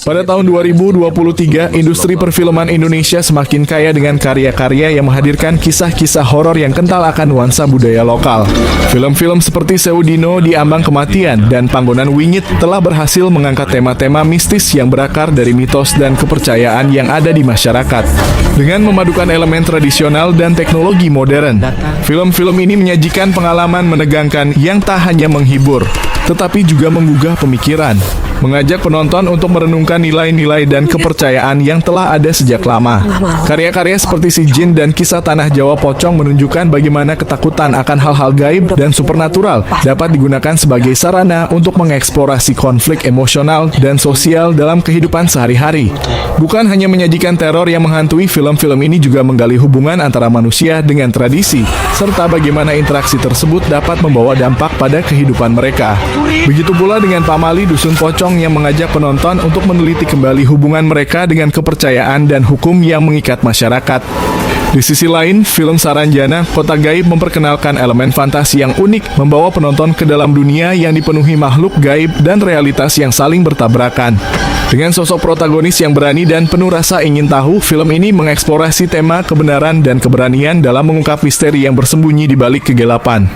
Pada tahun 2023, industri perfilman Indonesia semakin kaya dengan karya-karya yang menghadirkan kisah-kisah horor yang kental akan nuansa budaya lokal. Film-film seperti Sewu Dino, Di Ambang Kematian, dan Panggonan Wingit telah berhasil mengangkat tema-tema mistis yang berakar dari mitos dan kepercayaan yang ada di masyarakat. Dengan memadukan elemen tradisional dan teknologi modern, film-film ini menyajikan pengalaman menegangkan yang tak hanya menghibur, tetapi juga menggugah pemikiran, mengajak penonton untuk merenungkan nilai-nilai dan kepercayaan yang telah ada sejak lama. Karya-karya seperti Si Jin dan Kisah Tanah Jawa Pocong menunjukkan bagaimana ketakutan akan hal-hal gaib dan supernatural dapat digunakan sebagai sarana untuk mengeksplorasi konflik emosional dan sosial dalam kehidupan sehari-hari. Bukan hanya menyajikan teror yang menghantui, film-film ini juga menggali hubungan antara manusia dengan tradisi, serta bagaimana interaksi tersebut dapat membawa dampak pada kehidupan mereka. Begitu pula dengan Pamali Dusun Pocong yang mengajak penonton untuk meneliti kembali hubungan mereka dengan kepercayaan dan hukum yang mengikat masyarakat. Di sisi lain, film Saranjana, Kota Gaib memperkenalkan elemen fantasi yang unik, membawa penonton ke dalam dunia yang dipenuhi makhluk gaib dan realitas yang saling bertabrakan. Dengan sosok protagonis yang berani dan penuh rasa ingin tahu, film ini mengeksplorasi tema kebenaran dan keberanian dalam mengungkap misteri yang bersembunyi di balik kegelapan.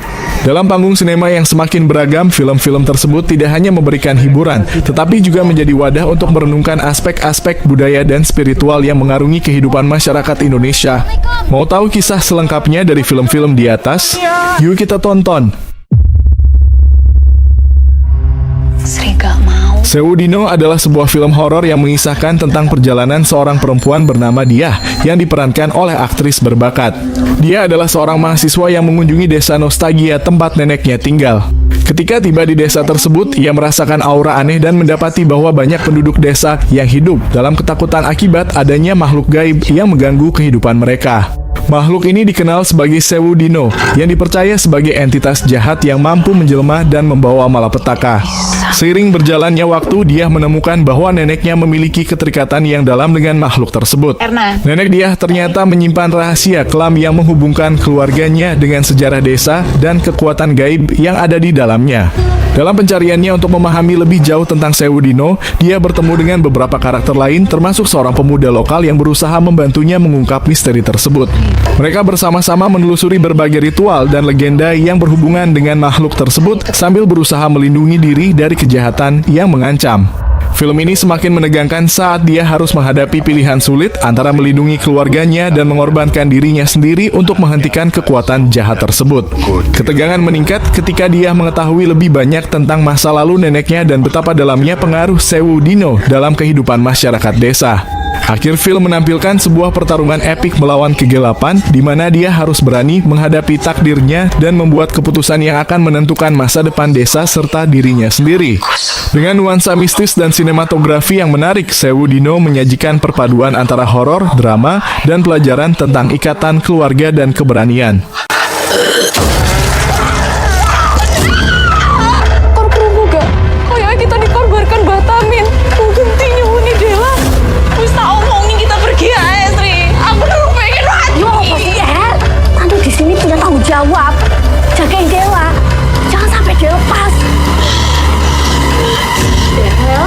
Dalam panggung sinema yang semakin beragam, film-film tersebut tidak hanya memberikan hiburan, tetapi juga menjadi wadah untuk merenungkan aspek-aspek budaya dan spiritual yang mengarungi kehidupan masyarakat Indonesia. Mau tahu kisah selengkapnya dari film-film di atas? Yuk kita tonton! Sri gak mau. Sewu Dino adalah sebuah film horor yang mengisahkan tentang perjalanan seorang perempuan bernama Diah yang diperankan oleh aktris berbakat. Dia adalah seorang mahasiswa yang mengunjungi desa nostalgia tempat neneknya tinggal. Ketika tiba di desa tersebut, ia merasakan aura aneh dan mendapati bahwa banyak penduduk desa yang hidup dalam ketakutan akibat adanya makhluk gaib yang mengganggu kehidupan mereka. Makhluk ini dikenal sebagai Sewu Dino, yang dipercaya sebagai entitas jahat yang mampu menjelma dan membawa malapetaka. Seiring berjalannya waktu, Diah menemukan bahwa neneknya memiliki keterikatan yang dalam dengan makhluk tersebut. Nenek Diah ternyata menyimpan rahasia kelam yang menghubungkan keluarganya dengan sejarah desa dan kekuatan gaib yang ada di dalamnya. Dalam pencariannya untuk memahami lebih jauh tentang Sewu Dino, dia bertemu dengan beberapa karakter lain, termasuk seorang pemuda lokal yang berusaha membantunya mengungkap misteri tersebut. Mereka bersama-sama menelusuri berbagai ritual dan legenda yang berhubungan dengan makhluk tersebut sambil berusaha melindungi diri dari kejahatan yang mengancam. Film ini semakin menegangkan saat dia harus menghadapi pilihan sulit antara melindungi keluarganya dan mengorbankan dirinya sendiri untuk menghentikan kekuatan jahat tersebut. Ketegangan meningkat ketika dia mengetahui lebih banyak tentang masa lalu neneknya dan betapa dalamnya pengaruh Sewu Dino dalam kehidupan masyarakat desa. Akhir film menampilkan sebuah pertarungan epik melawan kegelapan, di mana dia harus berani menghadapi takdirnya dan membuat keputusan yang akan menentukan masa depan desa serta dirinya sendiri. Dengan nuansa mistis dan sinematografi yang menarik, Sewu Dino menyajikan perpaduan antara horor, drama, dan pelajaran tentang ikatan keluarga dan keberanian. Korprunggu gak? Kayaknya kita dikorbankan Batamin. Mungkin nyuhuni Dela. Wis tak omongin kita pergi aja, Sri. Aku dulu pengen mati. Yo, apa sih, El? Tante di sini punya tanggung jawab. Jagain Dewa. Jangan sampai dia lepas. El?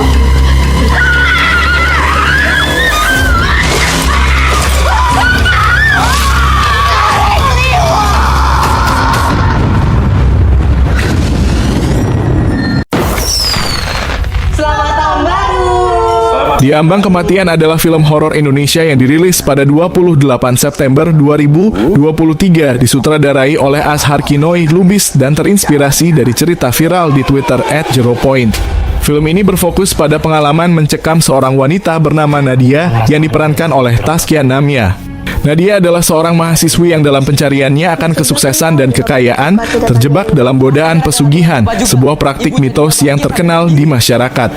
Di Ambang Kematian adalah film horor Indonesia yang dirilis pada 28 September 2023, disutradarai oleh Ashar Kinoi Lubis dan terinspirasi dari cerita viral di Twitter @zeropoint. Film ini berfokus pada pengalaman mencekam seorang wanita bernama Nadia yang diperankan oleh Taskia Namia. Nadia adalah seorang mahasiswi yang dalam pencariannya akan kesuksesan dan kekayaan terjebak dalam godaan pesugihan, sebuah praktik mitos yang terkenal di masyarakat.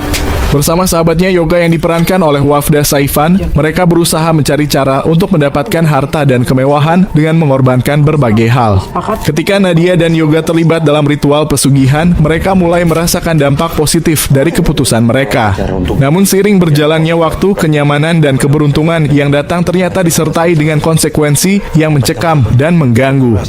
Bersama sahabatnya Yoga yang diperankan oleh Wafda Saifan, mereka berusaha mencari cara untuk mendapatkan harta dan kemewahan dengan mengorbankan berbagai hal. Ketika Nadia dan Yoga terlibat dalam ritual pesugihan, mereka mulai merasakan dampak positif dari keputusan mereka. Namun seiring berjalannya waktu, kenyamanan dan keberuntungan yang datang ternyata disertai dengan konsekuensi yang mencekam dan mengganggu.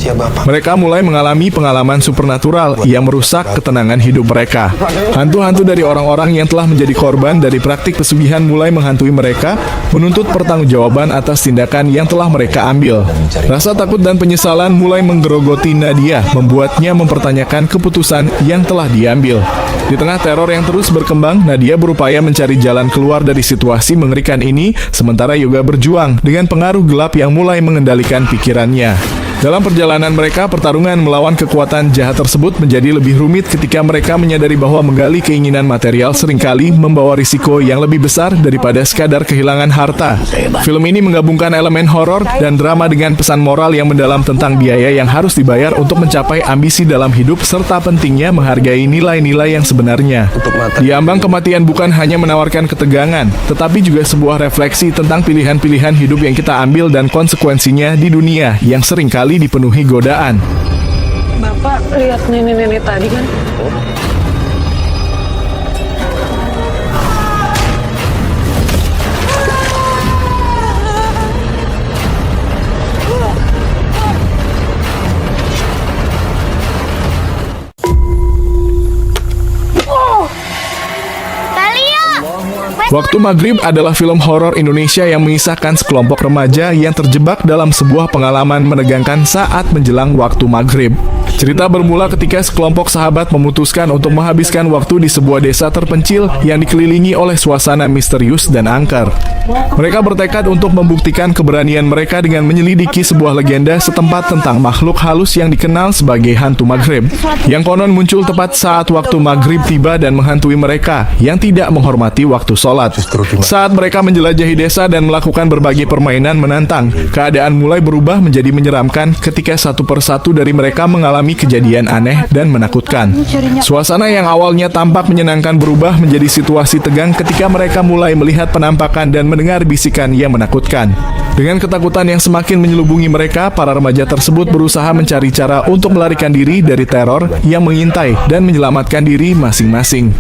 Mereka mulai mengalami pengalaman supernatural yang merusak ketenangan hidup mereka. Hantu-hantu dari orang-orang yang telah menjadi menjadi korban dari praktik pesugihan mulai menghantui mereka, menuntut pertanggungjawaban atas tindakan yang telah mereka ambil. Rasa takut dan penyesalan mulai menggerogoti Nadia, membuatnya mempertanyakan keputusan yang telah diambil. Di tengah teror yang terus berkembang, Nadia berupaya mencari jalan keluar dari situasi mengerikan ini, sementara Yoga berjuang dengan pengaruh gelap yang mulai mengendalikan pikirannya. Dalam perjalanan mereka, pertarungan melawan kekuatan jahat tersebut menjadi lebih rumit ketika mereka menyadari bahwa menggali keinginan material seringkali membawa risiko yang lebih besar daripada sekadar kehilangan harta. Film ini menggabungkan elemen horor dan drama dengan pesan moral yang mendalam tentang biaya yang harus dibayar untuk mencapai ambisi dalam hidup serta pentingnya menghargai nilai-nilai yang sebenarnya. Di Ambang Kematian bukan hanya menawarkan ketegangan, tetapi juga sebuah refleksi tentang pilihan-pilihan hidup yang kita ambil dan konsekuensinya di dunia yang seringkali dipenuhi godaan. Bapak lihat nenek-nenek tadi kan? Waktu Maghrib adalah film horor Indonesia yang mengisahkan sekelompok remaja yang terjebak dalam sebuah pengalaman menegangkan saat menjelang waktu maghrib. Cerita bermula ketika sekelompok sahabat memutuskan untuk menghabiskan waktu di sebuah desa terpencil yang dikelilingi oleh suasana misterius dan angker. Mereka bertekad untuk membuktikan keberanian mereka dengan menyelidiki sebuah legenda setempat tentang makhluk halus yang dikenal sebagai hantu maghrib, yang konon muncul tepat saat waktu maghrib tiba dan menghantui mereka yang tidak menghormati waktu sholat. Saat mereka menjelajahi desa dan melakukan berbagai permainan menantang, keadaan mulai berubah menjadi menyeramkan ketika satu persatu dari mereka mengalami kejadian aneh dan menakutkan. Suasana yang awalnya tampak menyenangkan berubah menjadi situasi tegang ketika mereka mulai melihat penampakan dan mendengar bisikan yang menakutkan. Dengan ketakutan yang semakin menyelubungi mereka, para remaja tersebut berusaha mencari cara untuk melarikan diri dari teror yang mengintai dan menyelamatkan diri masing-masing.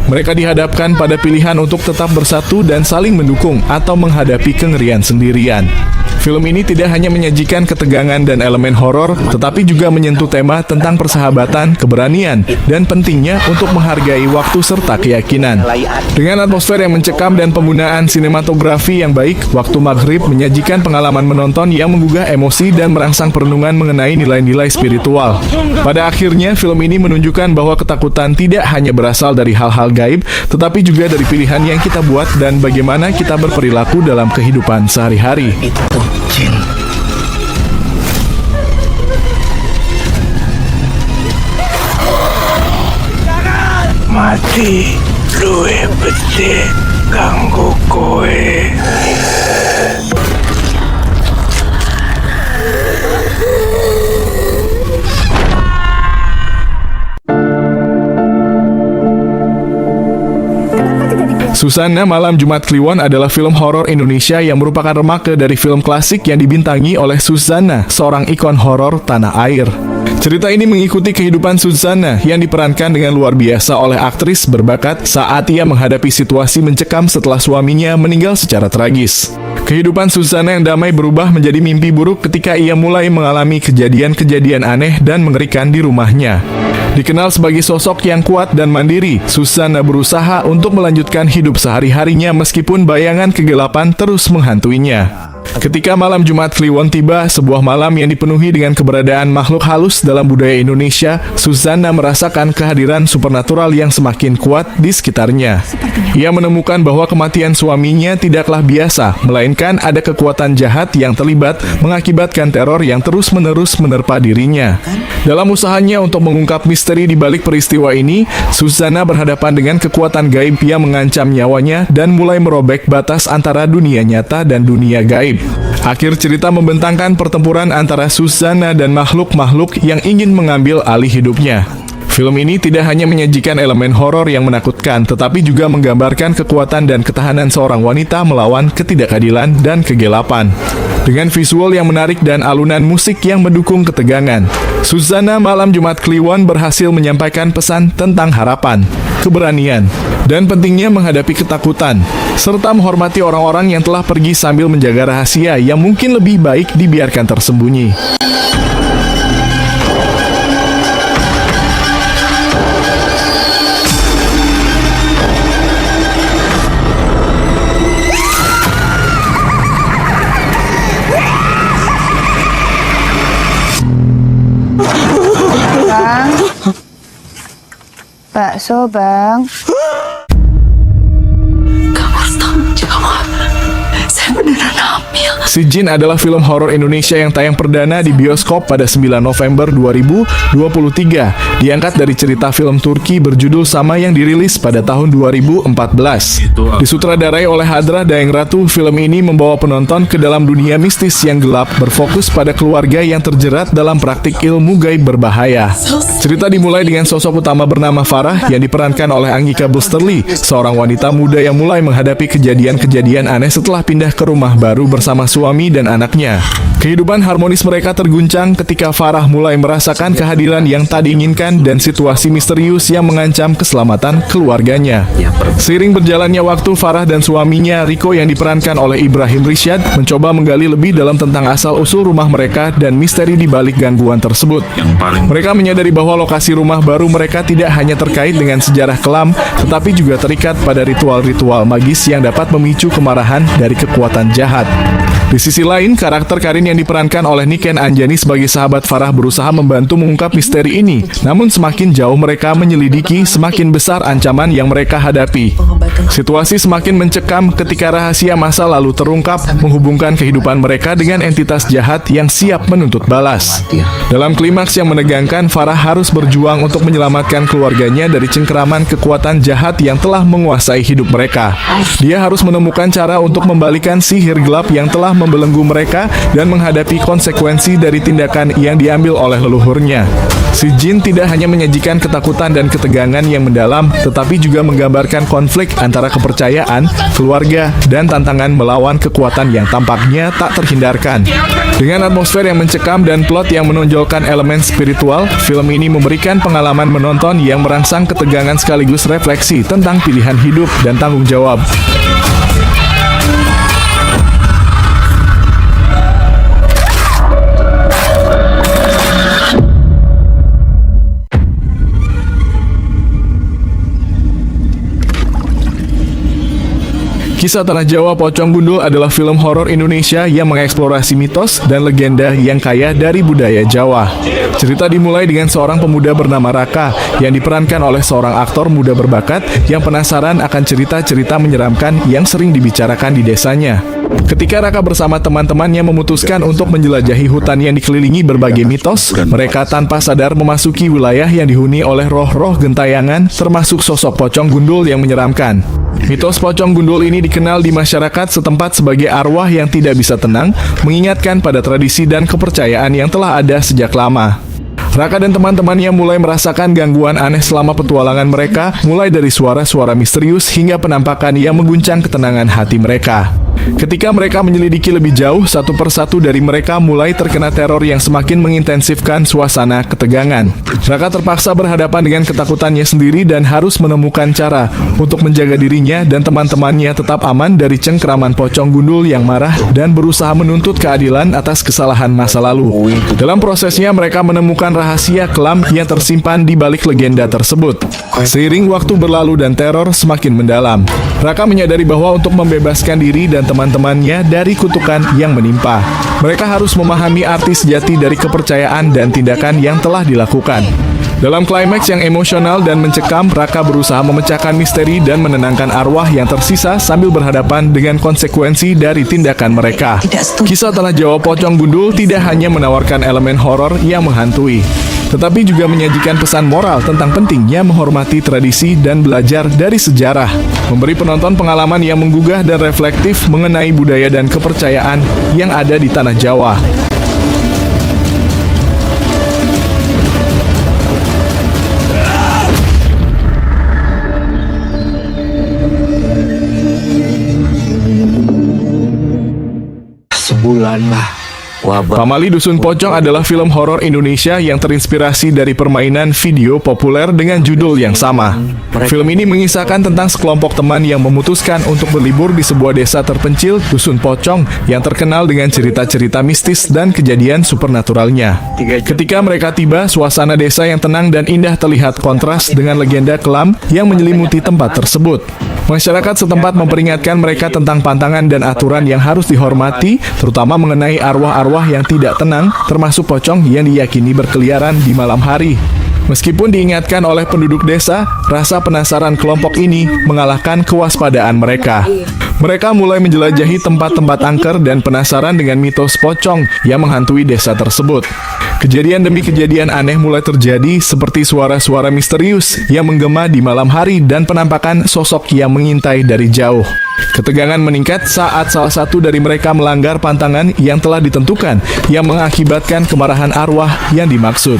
Mereka dihadapkan pada pilihan untuk tetap bersatu dan saling mendukung atau menghadapi kengerian sendirian. Film ini tidak hanya menyajikan ketegangan dan elemen horor, tetapi juga menyentuh tema tentang persahabatan, keberanian, dan pentingnya untuk menghargai waktu serta keyakinan. Dengan atmosfer yang mencekam dan penggunaan sinematografi yang baik, Waktu Maghrib menyajikan pengalaman menonton yang menggugah emosi dan merangsang perenungan mengenai nilai-nilai spiritual. Pada akhirnya, film ini menunjukkan bahwa ketakutan tidak hanya berasal dari hal-hal gaib, tetapi juga dari pilihan yang kita buat dan bagaimana kita berperilaku dalam kehidupan sehari-hari. Mati luwih becik kanggo kowe. Susanna Malam Jumat Kliwon adalah film horor Indonesia yang merupakan remake dari film klasik yang dibintangi oleh Susanna, seorang ikon horor tanah air. Cerita ini mengikuti kehidupan Susanna yang diperankan dengan luar biasa oleh aktris berbakat saat ia menghadapi situasi mencekam setelah suaminya meninggal secara tragis. Kehidupan Susanna yang damai berubah menjadi mimpi buruk ketika ia mulai mengalami kejadian-kejadian aneh dan mengerikan di rumahnya. Dikenal sebagai sosok yang kuat dan mandiri, Susanna berusaha untuk melanjutkan hidup sehari-harinya meskipun bayangan kegelapan terus menghantuinya. Ketika malam Jumat Kliwon tiba, sebuah malam yang dipenuhi dengan keberadaan makhluk halus dalam budaya Indonesia, Susanna merasakan kehadiran supernatural yang semakin kuat di sekitarnya. Ia menemukan bahwa kematian suaminya tidaklah biasa, melainkan ada kekuatan jahat yang terlibat mengakibatkan teror yang terus-menerus menerpa dirinya. Dalam usahanya untuk mengungkap misteri di balik peristiwa ini, Susanna berhadapan dengan kekuatan gaib yang mengancam nyawanya dan mulai merobek batas antara dunia nyata dan dunia gaib. Akhir cerita membentangkan pertempuran antara Susanna dan makhluk-makhluk yang ingin mengambil alih hidupnya. Film ini tidak hanya menyajikan elemen horor yang menakutkan, tetapi juga menggambarkan kekuatan dan ketahanan seorang wanita melawan ketidakadilan dan kegelapan. Dengan visual yang menarik dan alunan musik yang mendukung ketegangan, Susanna Malam Jumat Kliwon berhasil menyampaikan pesan tentang harapan, keberanian, dan pentingnya menghadapi ketakutan, serta menghormati orang-orang yang telah pergi sambil menjaga rahasia yang mungkin lebih baik dibiarkan tersembunyi. Bakso, Bang. Kamu harus tanggung jawab. Saya beneran hamil. Si Jin adalah film horor Indonesia yang tayang perdana di bioskop pada 9 November 2023. Diangkat dari cerita film Turki berjudul sama yang dirilis pada tahun 2014. Disutradarai oleh Hadra Daeng Ratu, film ini membawa penonton ke dalam dunia mistis yang gelap, berfokus pada keluarga yang terjerat dalam praktik ilmu gaib berbahaya. Cerita dimulai dengan sosok utama bernama Farah yang diperankan oleh Anggika Busterly, seorang wanita muda yang mulai menghadapi kejadian-kejadian aneh setelah pindah ke rumah baru bersama suami dan anaknya. Kehidupan harmonis mereka terguncang ketika Farah mulai merasakan kehadiran yang tak diinginkan dan situasi misterius yang mengancam keselamatan keluarganya. Seiring berjalannya waktu, Farah dan suaminya Riko yang diperankan oleh Ibrahim Rishad mencoba menggali lebih dalam tentang asal-usul rumah mereka dan misteri di balik gangguan tersebut. Mereka menyadari bahwa lokasi rumah baru mereka tidak hanya terkait dengan sejarah kelam, tetapi juga terikat pada ritual-ritual magis yang dapat memicu kemarahan dari kekuatan jahat. Di sisi lain, karakter Karin yang diperankan oleh Niken Anjani sebagai sahabat Farah berusaha membantu mengungkap misteri ini. Namun semakin jauh mereka menyelidiki, semakin besar ancaman yang mereka hadapi. Situasi semakin mencekam ketika rahasia masa lalu terungkap, menghubungkan kehidupan mereka dengan entitas jahat yang siap menuntut balas. Dalam klimaks yang menegangkan, Farah harus berjuang untuk menyelamatkan keluarganya dari cengkeraman kekuatan jahat yang telah menguasai hidup mereka. Dia harus menemukan cara untuk membalikan sihir gelap yang telah membelenggu mereka dan menghadapi konsekuensi dari tindakan yang diambil oleh leluhurnya. Si Jin tidak hanya menyajikan ketakutan dan ketegangan yang mendalam, tetapi juga menggambarkan konflik antara kepercayaan, keluarga, dan tantangan melawan kekuatan yang tampaknya tak terhindarkan. Dengan atmosfer yang mencekam dan plot yang menonjolkan elemen spiritual, film ini memberikan pengalaman menonton yang merangsang ketegangan sekaligus refleksi tentang pilihan hidup dan tanggung jawab. Kisah Tanah Jawa Pocong Gundul adalah film horor Indonesia yang mengeksplorasi mitos dan legenda yang kaya dari budaya Jawa. Cerita dimulai dengan seorang pemuda bernama Raka yang diperankan oleh seorang aktor muda berbakat yang penasaran akan cerita-cerita menyeramkan yang sering dibicarakan di desanya. Ketika Raka bersama teman-temannya memutuskan untuk menjelajahi hutan yang dikelilingi berbagai mitos, mereka tanpa sadar memasuki wilayah yang dihuni oleh roh-roh gentayangan, termasuk sosok pocong gundul yang menyeramkan. Mitos pocong gundul ini dikenal di masyarakat setempat sebagai arwah yang tidak bisa tenang, mengingatkan pada tradisi dan kepercayaan yang telah ada sejak lama. Raka dan teman-temannya mulai merasakan gangguan aneh selama petualangan mereka, mulai dari suara-suara misterius hingga penampakan yang mengguncang ketenangan hati mereka. Ketika mereka menyelidiki lebih jauh, satu persatu dari mereka mulai terkena teror yang semakin mengintensifkan suasana ketegangan. Raka terpaksa berhadapan dengan ketakutannya sendiri dan harus menemukan cara untuk menjaga dirinya dan teman-temannya tetap aman dari cengkeraman pocong gundul yang marah dan berusaha menuntut keadilan atas kesalahan masa lalu. Dalam prosesnya, mereka menemukan rahasia kelam yang tersimpan di balik legenda tersebut. Seiring waktu berlalu dan teror semakin mendalam, Raka menyadari bahwa untuk membebaskan diri dan teman-temannya dari kutukan yang menimpa, mereka harus memahami arti sejati dari kepercayaan dan tindakan yang telah dilakukan. Dalam klimaks yang emosional dan mencekam, Raka berusaha memecahkan misteri dan menenangkan arwah yang tersisa sambil berhadapan dengan konsekuensi dari tindakan mereka. Kisah Tanah Jawa Pocong Gundul tidak hanya menawarkan elemen horor yang menghantui, tetapi juga menyajikan pesan moral tentang pentingnya menghormati tradisi dan belajar dari sejarah, memberi penonton pengalaman yang menggugah dan reflektif mengenai budaya dan kepercayaan yang ada di Tanah Jawa. Sebulan lah. Pamali Dusun Pocong adalah film horor Indonesia yang terinspirasi dari permainan video populer dengan judul yang sama. Film ini mengisahkan tentang sekelompok teman yang memutuskan untuk berlibur di sebuah desa terpencil, Dusun Pocong, yang terkenal dengan cerita-cerita mistis dan kejadian supernaturalnya. Ketika mereka tiba, suasana desa yang tenang dan indah terlihat kontras dengan legenda kelam yang menyelimuti tempat tersebut. Masyarakat setempat memperingatkan mereka tentang pantangan dan aturan yang harus dihormati, terutama mengenai arwah-arwah yang tidak tenang, termasuk pocong yang diyakini berkeliaran di malam hari. Meskipun diingatkan oleh penduduk desa, rasa penasaran kelompok ini mengalahkan kewaspadaan mereka. Mereka mulai menjelajahi tempat-tempat angker dan penasaran dengan mitos pocong yang menghantui desa tersebut. Kejadian demi kejadian aneh mulai terjadi seperti suara-suara misterius yang menggema di malam hari dan penampakan sosok yang mengintai dari jauh. Ketegangan meningkat saat salah satu dari mereka melanggar pantangan yang telah ditentukan yang mengakibatkan kemarahan arwah yang dimaksud.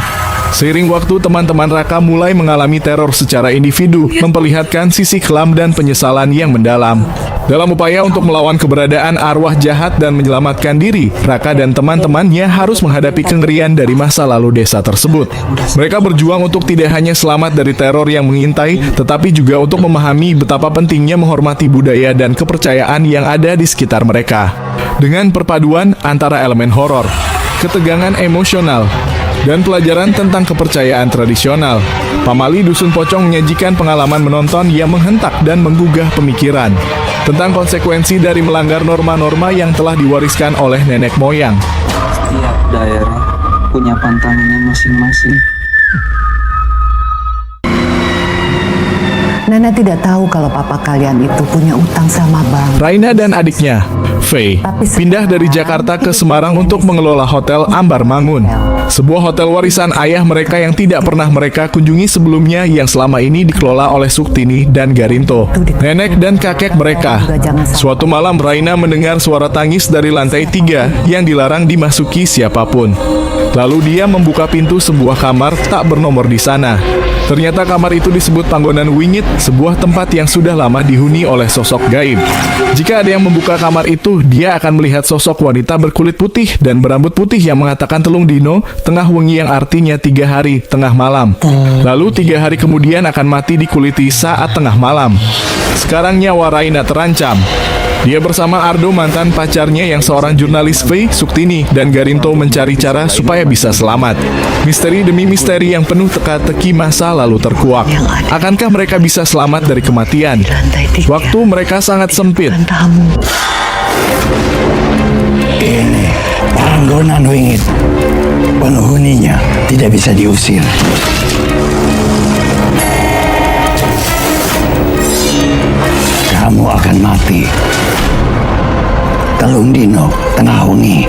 Seiring waktu, teman-teman Raka mulai mengalami teror secara individu, memperlihatkan sisi kelam dan penyesalan yang mendalam. Dalam upaya untuk melawan keberadaan arwah jahat dan menyelamatkan diri, Raka dan teman-temannya harus menghadapi kengerian dari masa lalu desa tersebut. Mereka berjuang untuk tidak hanya selamat dari teror yang mengintai, tetapi juga untuk memahami betapa pentingnya menghormati budaya dan kepercayaan yang ada di sekitar mereka. Dengan perpaduan antara elemen horor, ketegangan emosional, dan pelajaran tentang kepercayaan tradisional, Pamali Dusun Pocong menyajikan pengalaman menonton yang menghentak dan menggugah pemikiran tentang konsekuensi dari melanggar norma-norma yang telah diwariskan oleh nenek moyang. Setiap daerah punya pantangannya masing-masing. Nenek tidak tahu kalau papa kalian itu punya utang sama bank. Raina dan adiknya, Faye, pindah dari Jakarta ke Semarang untuk mengelola Hotel Ambar Mangun, sebuah hotel warisan ayah mereka yang tidak pernah mereka kunjungi sebelumnya yang selama ini dikelola oleh Suktini dan Garinto, nenek dan kakek mereka. Suatu malam Raina mendengar suara tangis dari lantai 3 yang dilarang dimasuki siapapun. Lalu dia membuka pintu sebuah kamar tak bernomor di sana. Ternyata kamar itu disebut Panggonan Wingit, sebuah tempat yang sudah lama dihuni oleh sosok gaib. Jika ada yang membuka kamar itu, dia akan melihat sosok wanita berkulit putih dan berambut putih yang mengatakan telung dino, tengah wengi yang artinya 3 hari, tengah malam. Lalu 3 hari kemudian akan mati dikuliti saat tengah malam. Sekarang nyawa Raina terancam. Dia bersama Ardo, mantan pacarnya yang seorang jurnalis Faye, Suktini, dan Garinto mencari cara supaya bisa selamat. Misteri demi misteri yang penuh teka-teki masa lalu terkuak. Akankah mereka bisa selamat dari kematian? Waktu mereka sangat sempit. Ini Panggonan Wingit. Penghuninya tidak bisa diusir. Kamu akan mati. Telung dino, tengah wengi,